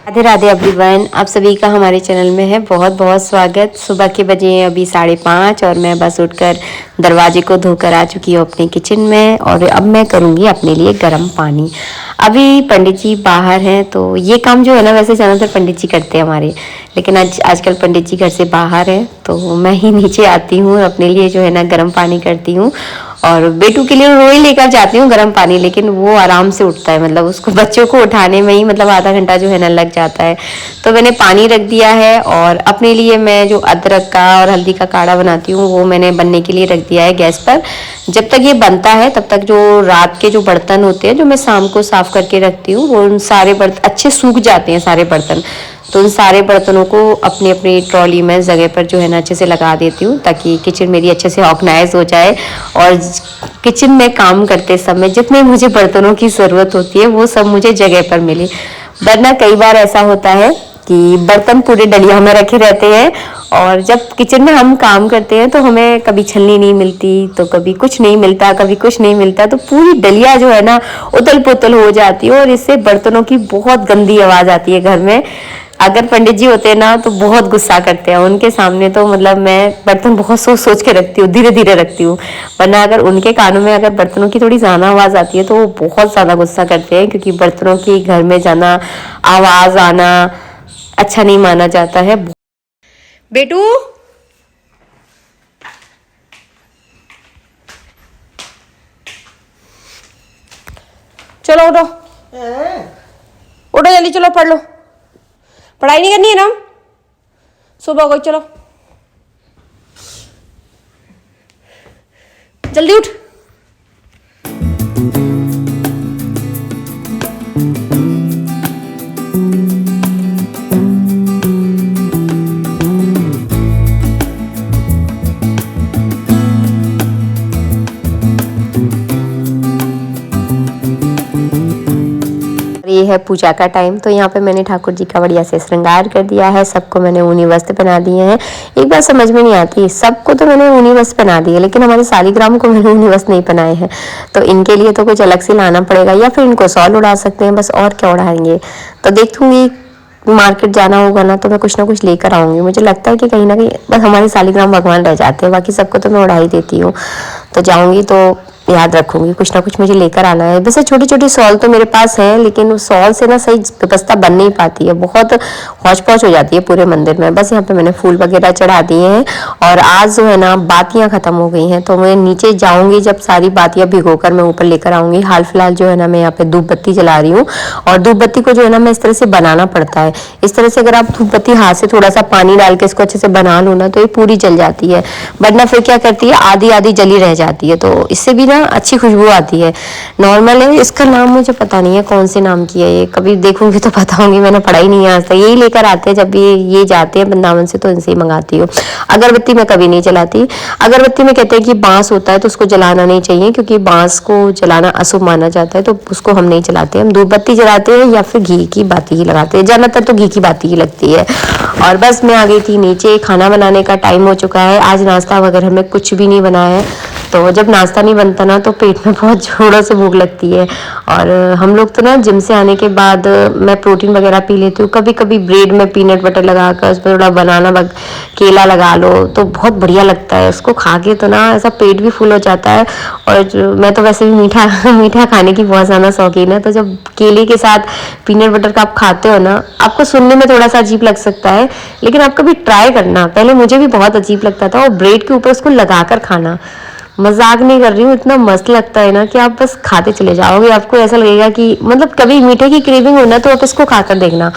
Radhe Radhe everyone, आप सभी का हमारे चैनल में है बहुत बहुत स्वागत। सुबह के बजे हैं अभी 5:30 और मैं बस उठकर दरवाजे को धोकर आ चुकी हूँ अपने किचन में। और अब मैं करूँगी अपने लिए गर्म पानी। अभी पंडित जी बाहर हैं तो ये काम जो है ना वैसे ज़्यादातर पंडित जी करते हैं हमारे, लेकिन आजकल पंडित जी घर से बाहर है तो मैं ही नीचे आती हूँ, अपने लिए जो है ना गर्म पानी करती हूँ। और बेटू के लिए रोई लेकर जाती हूँ गर्म पानी, लेकिन वो आराम से उठता है, मतलब उसको बच्चों को उठाने में ही मतलब आधा घंटा जो है ना लग जाता है। तो मैंने पानी रख दिया है और अपने लिए मैं जो अदरक का और हल्दी का काढ़ा बनाती हूँ वो मैंने बनने के लिए रख दिया है गैस पर। जब तक ये बनता है तब तक जो रात के जो बर्तन होते हैं जो मैं शाम को साफ करके रखती हूँ वो उन सारे बर्तन अच्छे सूख जाते हैं सारे बर्तन। तो उन सारे बर्तनों को अपनी अपनी ट्रॉली में जगह पर जो है ना अच्छे से लगा देती हूँ ताकि किचन मेरी अच्छे से ऑर्गेनाइज हो जाए। और किचन में काम करते समय जितने मुझे बर्तनों की ज़रूरत होती है वो सब मुझे जगह पर मिले। वरना कई बार ऐसा होता है कि बर्तन पूरे डलिया में रखे रहते हैं और जब किचन में हम काम करते हैं तो हमें कभी छलनी नहीं मिलती, तो कभी कुछ नहीं मिलता, कभी कुछ नहीं मिलता, तो पूरी डलिया जो है ना उतल पुतल हो जाती है और इससे बर्तनों की बहुत गंदी आवाज़ आती है घर में। अगर पंडित जी होते हैं ना तो बहुत गुस्सा करते हैं, उनके सामने तो मतलब मैं बर्तन बहुत सोच सोच के रखती हूँ, धीरे धीरे रखती हूँ। वरना अगर उनके कानों में अगर बर्तनों की थोड़ी ज़्यादा आवाज़ आती है तो वो बहुत ज़्यादा गुस्सा करते हैं, क्योंकि बर्तनों की घर में जाना, आवाज़ आना अच्छा नहीं माना जाता है। बेटू चलो उठो, उठो जल्दी, चलो पढ़ लो। पढ़ाई नहीं करनी है ना, सुबह हो गई, चलो जल्दी उठ। ये है पूजा का टाइम, तो यहाँ पे मैंने ठाकुर जी का बढ़िया से श्रृंगार कर दिया है। सबको मैंने ऊनी वस्त्र पहना दिए हैं। एक बात समझ में नहीं आती, सबको तो मैंने ऊनी वस्त्र पहना दिए लेकिन हमारे सालिग्राम को मैंने ऊनी वस्त्र नहीं पहनाए हैं, तो इनके लिए तो कुछ अलग से लाना पड़ेगा या फिर इनको शॉल उड़ा सकते हैं, बस और क्या उड़ाएंगे। तो देखूंगी, मार्केट जाना होगा ना तो मैं कुछ ना कुछ लेकर आऊंगी। मुझे लगता है कि कहीं ना कहीं बस हमारे सालिग्राम भगवान रह जाते हैं, बाकी सबको तो मैं उड़ा ही देती हूँ। तो जाऊंगी तो याद रखूंगी, कुछ ना कुछ मुझे लेकर आना है। वैसे छोटी छोटी सॉल तो मेरे पास है लेकिन उस सॉल से ना सही व्यवस्था बन नहीं पाती है, बहुत हौच पौच हो जाती है पूरे मंदिर में। बस यहाँ पे मैंने फूल वगैरह चढ़ा दिए हैं और आज जो है ना बातियाँ खत्म हो गई हैं, तो मैं नीचे जाऊंगी जब सारी बातियाँ भिगोकर मैं ऊपर लेकर आऊंगी। हाल फिलहाल जो है ना मैं यहाँ पे धूप बत्ती जला रही हूँ और धूप बत्ती को जो है ना मैं इस तरह से बनाना पड़ता है। इस तरह से अगर आप धूप बत्ती हाथ से थोड़ा सा पानी डाल के इसको अच्छे से बना लो ना तो ये पूरी जल जाती है, वरना फिर क्या करती है आधी आधी जली रह जाती है, तो इससे भी अच्छी खुशबू आती है। नॉर्मल है, इसका नाम मुझे पता नहीं है कौन से नाम की है ये, कभी देखूंगी तो बताऊंगी, मैंने पढ़ाई नहीं है आज तक। यही लेकर आते हैं जब भी ये जाते हैं वृंदावन से तो इनसे ही मंगाती हूँ। अगरबत्ती मैं कभी नहीं जलाती। अगरबत्ती में कहते हैं कि बांस होता है तो उसको जलाना नहीं चाहिए, क्योंकि बांस को जलाना अशुभ माना जाता है, तो उसको हम नहीं जलाते। हम धूप बत्ती जलाते हैं या फिर घी की बाती ही लगाते हैं, ज़्यादातर तो घी की बाती ही लगती है। और बस मैं आ गई थी नीचे, खाना बनाने का टाइम हो चुका है। आज नाश्ता वगैरह में कुछ भी नहीं बनाया है, तो जब नाश्ता नहीं बनता ना तो पेट में बहुत जोरों से भूख लगती है। और हम लोग तो ना जिम से आने के बाद मैं प्रोटीन वगैरह पी लेती हूँ, कभी कभी ब्रेड में पीनट बटर लगाकर उसमें थोड़ा बनाना केला लगा लो तो बहुत बढ़िया लगता है। उसको खा के तो ना ऐसा पेट भी फुल हो जाता है। और मैं तो वैसे भी मीठा मीठा खाने की बहुत ज़्यादा शौकीन है, तो जब केले के साथ पीनट बटर का आप खाते हो ना, आपको सुनने में थोड़ा सा अजीब लग सकता है लेकिन आप कभी ट्राई करना। पहले मुझे भी बहुत अजीब लगता था, और ब्रेड के ऊपर उसको लगाकर खाना, मजाक नहीं कर रही हूँ, इतना मस्त लगता है ना कि आप बस खाते चले जाओगे। आपको ऐसा लगेगा कि मतलब कभी मीठे की क्रेविंग हो ना तो आप इसको खाकर देखना,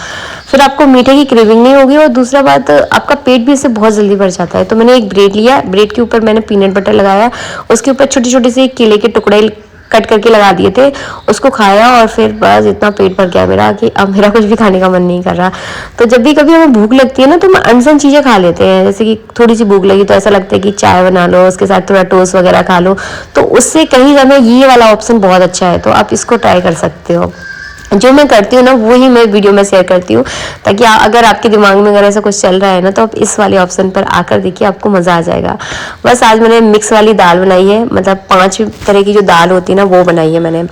फिर आपको मीठे की क्रेविंग नहीं होगी। और दूसरा बात, आपका पेट भी इससे बहुत जल्दी भर जाता है। तो मैंने एक ब्रेड लिया, ब्रेड के ऊपर मैंने पीनट बटर लगाया, उसके ऊपर छोटे छोटे से केले के टुकड़े कट करके लगा दिए थे, उसको खाया और फिर बस इतना पेट भर गया मेरा कि अब मेरा कुछ भी खाने का मन नहीं कर रहा। तो जब भी कभी हमें भूख लगती है ना तो हम अनसन चीज़ें खा लेते हैं, जैसे कि थोड़ी सी भूख लगी तो ऐसा लगता है कि चाय बना लो, उसके साथ थोड़ा टोस्ट वगैरह खा लो, तो उससे कहीं ज़्यादा ये वाला ऑप्शन बहुत अच्छा है, तो आप इसको ट्राई कर सकते हो। जो मैं करती हूँ ना वही मैं वीडियो में शेयर करती हूँ, ताकि अगर आपके दिमाग में अगर ऐसा कुछ चल रहा है ना तो आप इस वाले ऑप्शन पर आकर देखिए, आपको मज़ा आ जाएगा। बस आज मैंने मिक्स वाली दाल बनाई है, मतलब 5 तरह की जो दाल होती है ना वो बनाई है मैंने।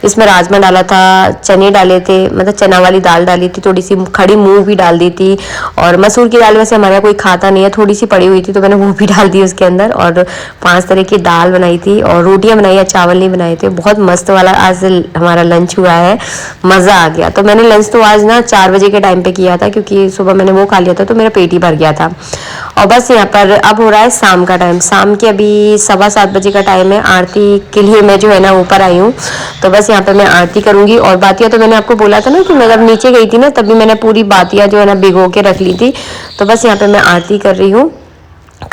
इसमें राजमा डाला था, चने डाले थे, मतलब चना वाली दाल डाली थी, थोड़ी सी खड़ी मूंग भी डाल दी थी, और मसूर की दाल वैसे हमारे यहाँ कोई खाता नहीं है, थोड़ी सी पड़ी हुई थी तो मैंने वो भी डाल दी उसके अंदर, और 5 तरह की दाल बनाई थी, और रोटियाँ बनाई है, चावल नहीं बनाए थे। बहुत मस्त वाला आज हमारा लंच हुआ है, मज़ा आ गया। तो मैंने लंच तो आज ना 4 बजे के टाइम पे किया था, क्योंकि सुबह मैंने वो खा लिया था तो मेरा पेट ही भर गया था। और बस यहाँ पर अब हो रहा है शाम का टाइम, शाम के अभी 7:15 बजे का टाइम है। आरती के लिए मैं जो है ना ऊपर आई हूँ, तो बस यहाँ पर मैं आरती करूँगी। और बातियाँ तो मैंने आपको बोला था ना कि मैं जब नीचे गई थी ना तभी मैंने पूरी बातियाँ जो है ना भिगो के रख ली थी। तो बस यहाँ पर मैं आरती कर रही हूँ,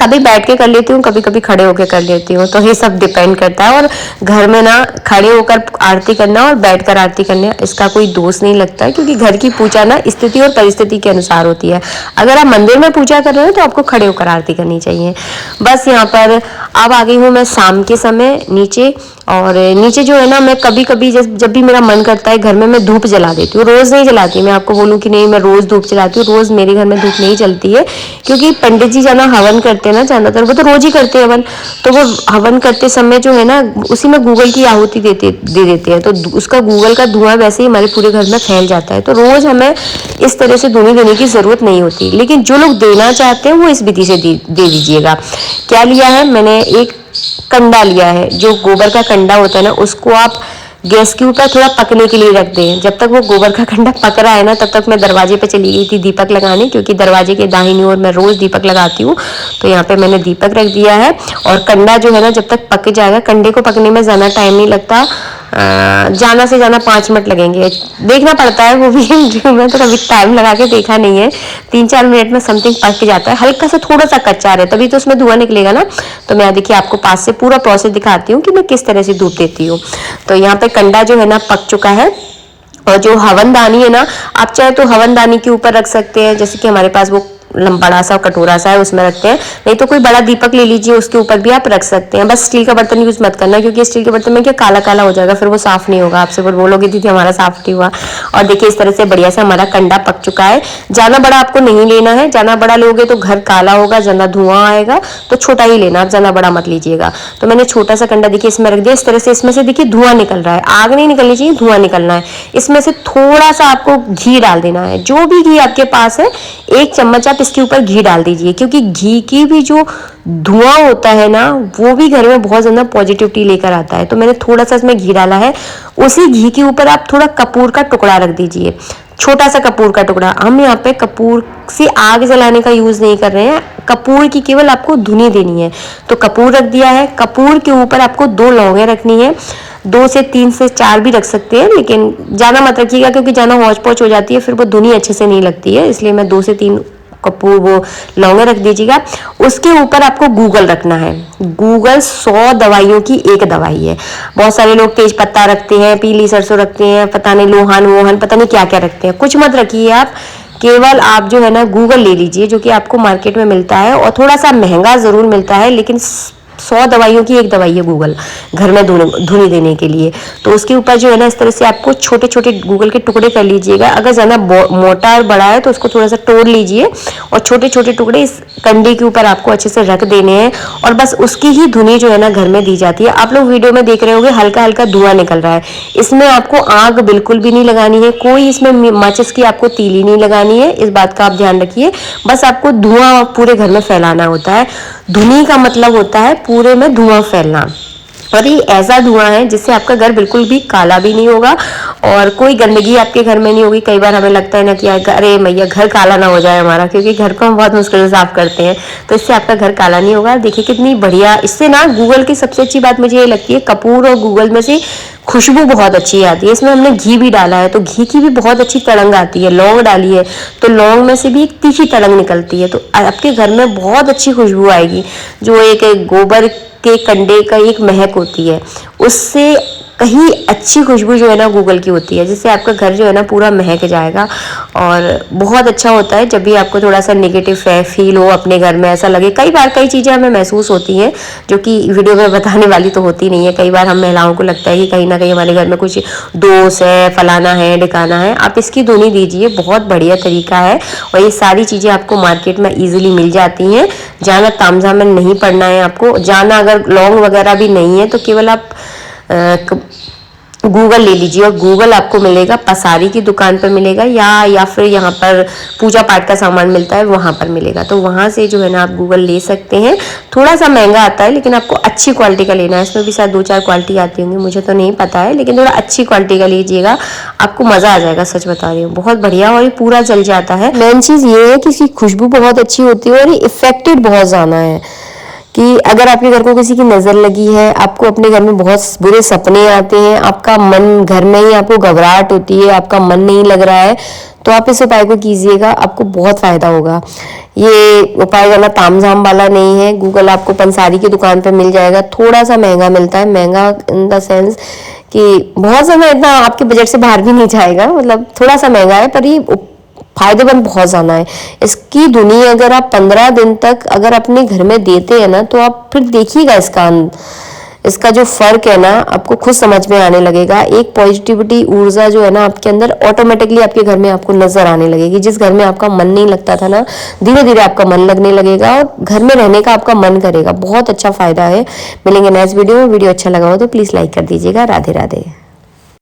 कभी बैठ के कर लेती हूँ, कभी कभी खड़े होकर कर लेती हूँ, तो ये सब डिपेंड करता है। और घर में ना खड़े होकर आरती करना और बैठकर आरती करना, इसका कोई दोष नहीं लगता है, क्योंकि घर की पूजा ना स्थिति और परिस्थिति के अनुसार होती है। अगर आप मंदिर में पूजा कर रहे हो तो आपको खड़े होकर आरती करनी चाहिए। बस यहाँ पर अब आ गई हूँ मैं शाम के समय नीचे, और नीचे जो है ना मैं कभी कभी जब भी मेरा मन करता है घर में मैं धूप जला देती हूँ। रोज़ नहीं जलाती, मैं आपको बोलूँ कि नहीं मैं रोज़ धूप जलाती हूँ, रोज़ मेरे घर में धूप नहीं जलती है, क्योंकि पंडित जी जाना हवन करते हैं ना, ज़्यादातर वो तो रोज़ ही करते हैं हवन, तो वो हवन करते समय जो है ना उसी में गूगल की आहुति दे देते हैं, तो उसका गूगल का धुआं वैसे ही हमारे पूरे घर में फैल जाता है। तो रोज़ हमें इस तरह से धुनी देने की ज़रूरत नहीं होती, लेकिन जो लोग देना चाहते हैं वो इस विधि से दे दीजिएगा। क्या लिया है मैंने, एक कंडा लिया है, जो गोबर का कंडा होता है ना उसको आप गैस के ऊपर थोड़ा पकने के लिए रख दें। जब तक वो गोबर का कंडा पक रहा है ना तब तक मैं दरवाजे पे चली गई थी दीपक लगाने, क्योंकि दरवाजे के दाहिनी ओर मैं रोज दीपक लगाती हूँ। तो यहाँ पे मैंने दीपक रख दिया है, और कंडा जो है ना जब तक पक जाएगा, कंडे को पकने में ज़्यादा टाइम नहीं लगता, जाना से जाना 5 मिनट लगेंगे, देखना पड़ता है वो भी मैं तो कभी टाइम लगा के देखा नहीं है, 3-4 मिनट में समथिंग पक जाता है। हल्का सा थोड़ा सा कच्चा है तभी तो उसमें धुआं निकलेगा ना। तो मैं देखिए आपको पास से पूरा प्रोसेस दिखाती हूँ कि मैं किस तरह से धूप देती हूँ। तो यहाँ पे कंडा जो है ना पक चुका है, और जो हवनदानी है ना आप चाहे तो हवनदानी के ऊपर रख सकते हैं, जैसे कि हमारे पास वो बड़ा सा कटोरा सा है उसमें रखते हैं, नहीं तो कोई बड़ा दीपक ले लीजिए उसके ऊपर भी आप रख सकते हैं। बस स्टील का बर्तन यूज मत करना, क्योंकि स्टील के बर्तन में क्या काला काला हो जाएगा, फिर वो साफ नहीं होगा, आपसे फिर बोलोगे दीदी हमारा साफ नहीं हुआ। और देखिए इस तरह से बढ़िया से हमारा कंडा पक चुका है। ज्यादा बड़ा आपको नहीं लेना है, ज्यादा बड़ा लोगे तो घर काला होगा, ज्यादा धुआं आएगा, तो छोटा ही लेना, आप ज्यादा बड़ा मत लीजिएगा। तो मैंने छोटा सा कंडा देखिए इसमें रख दिया, इस तरह से इसमें से देखिए धुआं निकल रहा है, आग नहीं निकलनी चाहिए, धुआं निकलना है। इसमें से थोड़ा सा आपको घी डाल देना है, जो भी घी आपके पास है 1 चम्मच आप इसके ऊपर घी डाल दीजिए, क्योंकि घी की भी जो धुआं होता है ना वो भी घर में बहुत ज्यादा पॉजिटिविटी लेकर आता है। तो मैंने थोड़ा सा इसमें घी डाला है, उसी घी के ऊपर आप थोड़ा कपूर का टुकड़ा रख दीजिए, छोटा सा कपूर का टुकड़ा। हम यहाँ पे कपूर से आग जलाने का यूज नहीं कर रहे हैं, कपूर की केवल आपको धुनी देनी है। तो कपूर रख दिया है, कपूर के ऊपर आपको 2 लौंगे रखनी है, 2 से 3 से 4 भी रख सकते हैं, लेकिन ज़्यादा मत रखिएगा क्योंकि ज़्यादा हौच पौच हो जाती है, फिर वो धुनी अच्छे से नहीं लगती है, इसलिए मैं 2 से 3 कपूर वो लौंगे रख दीजिएगा। उसके ऊपर आपको गूगल रखना है। गूगल 100 दवाइयों की एक दवाई है। बहुत सारे लोग तेज पत्ता रखते हैं, पीली सरसों रखते हैं, पता नहीं लोहान वोहन पता नहीं क्या क्या रखते हैं, कुछ मत रखिए आप, केवल आप जो है ना गूगल ले लीजिए, जो कि आपको मार्केट में मिलता है और थोड़ा सा महंगा ज़रूर मिलता है, लेकिन 100 दवाइयों की एक दवाई है गूगल घर में धुनी देने के लिए। तो उसके ऊपर जो है ना इस तरह से आपको छोटे छोटे गूगल के टुकड़े कर लीजिएगा। अगर ज़्यादा मोटा और बड़ा है तो उसको थोड़ा सा तोड़ लीजिए, और छोटे छोटे टुकड़े इस कंडे के ऊपर आपको अच्छे से रख देने हैं, और बस उसकी ही धुनी जो है ना घर में दी जाती है। आप लोग वीडियो में देख रहे होंगे हल्का हल्का धुआं निकल रहा है, इसमें आपको आग बिल्कुल भी नहीं लगानी है, कोई इसमें माचिस की आपको तीली नहीं लगानी है, इस बात का आप ध्यान रखिए। बस आपको धुआं पूरे घर में फैलाना होता है। धुनी का मतलब होता है पूरे में धुआं फैलना, और ये ऐसा धुआं है जिससे आपका घर बिल्कुल भी काला भी नहीं होगा और कोई गंदगी आपके घर में नहीं होगी। कई बार हमें लगता है ना कि अरे मैया घर काला ना हो जाए हमारा, क्योंकि घर को हम बहुत मुश्किल से साफ करते हैं, तो इससे आपका घर काला नहीं होगा। देखिए कितनी बढ़िया, इससे ना गूगल की सबसे अच्छी बात मुझे ये लगती है, कपूर और गूगल में से खुशबू बहुत अच्छी आती है। इसमें हमने घी भी डाला है तो घी की भी बहुत अच्छी तड़ंग आती है, लौंग डाली है तो लौंग में से भी एक तीखी तड़ंग निकलती है, तो आपके घर में बहुत अच्छी खुशबू आएगी। जो एक गोबर के कंडे का एक महक होती है, उससे कहीं अच्छी खुशबू जो है ना गूगल की होती है, जिससे आपका घर जो है ना पूरा महक जाएगा। और बहुत अच्छा होता है जब भी आपको थोड़ा सा नेगेटिव फील हो अपने घर में, ऐसा लगे। कई बार कई चीज़ें हमें महसूस होती हैं जो कि वीडियो में बताने वाली तो होती नहीं है। कई बार हम महिलाओं को लगता है कि कहीं ना कहीं हमारे घर में कुछ दोष है, फलाना है, ढिकाना है। आप इसकी धुनी दीजिए, बहुत बढ़िया तरीका है और ये सारी चीज़ें आपको मार्केट में ईजिली मिल जाती हैं। ज़्यादा तामझाम में नहीं पड़ना है आपको, जाना अगर लॉन्ग वगैरह भी नहीं है तो केवल आप गूगल ले लीजिए और गूगल आपको मिलेगा, पसारी की दुकान पर मिलेगा या फिर यहाँ पर पूजा पाठ का सामान मिलता है वहाँ पर मिलेगा। तो वहाँ से जो है ना आप गूगल ले सकते हैं। थोड़ा सा महंगा आता है लेकिन आपको अच्छी क्वालिटी का लेना है। इसमें भी शायद 2-4 क्वालिटी आती होंगी, मुझे तो नहीं पता है, लेकिन थोड़ा अच्छी क्वालिटी का लीजिएगा, आपको मज़ा आ जाएगा। सच बता रही हूँ, बहुत बढ़िया और ये पूरा जल जाता है। मेन चीज़ ये है कि इसकी खुशबू बहुत अच्छी होती है और ये इफेक्टेड बहुत ज़्यादा है कि अगर आपके घर को किसी की नज़र लगी है, आपको अपने घर में बहुत बुरे सपने आते हैं, आपका मन घर में ही आपको घबराहट होती है, आपका मन नहीं लग रहा है, तो आप इस उपाय को कीजिएगा, आपको बहुत फ़ायदा होगा। ये उपाय वाला तामझाम वाला नहीं है। गूगल आपको पंसारी की दुकान पर मिल जाएगा, थोड़ा सा महंगा मिलता है, महंगा इन द सेंस कि बहुत ज़्यादा इतना आपके बजट से बाहर भी नहीं जाएगा, मतलब थोड़ा सा महंगा है, पर ये फायदेमंद बहुत ज़्यादा है। इसकी धुनी अगर आप 15 दिन तक अगर अपने घर में देते हैं ना, तो आप फिर देखिएगा इसका जो फर्क है ना, आपको खुद समझ में आने लगेगा। एक पॉजिटिविटी ऊर्जा जो है ना आपके अंदर ऑटोमेटिकली आपके घर में आपको नजर आने लगेगी। जिस घर में आपका मन नहीं लगता था ना, धीरे धीरे आपका मन लगने लगेगा और घर में रहने का आपका मन करेगा। बहुत अच्छा फायदा है। मिलेंगे नेक्स्ट वीडियो में। वीडियो अच्छा लगा हो तो प्लीज़ लाइक कर दीजिएगा। राधे राधे।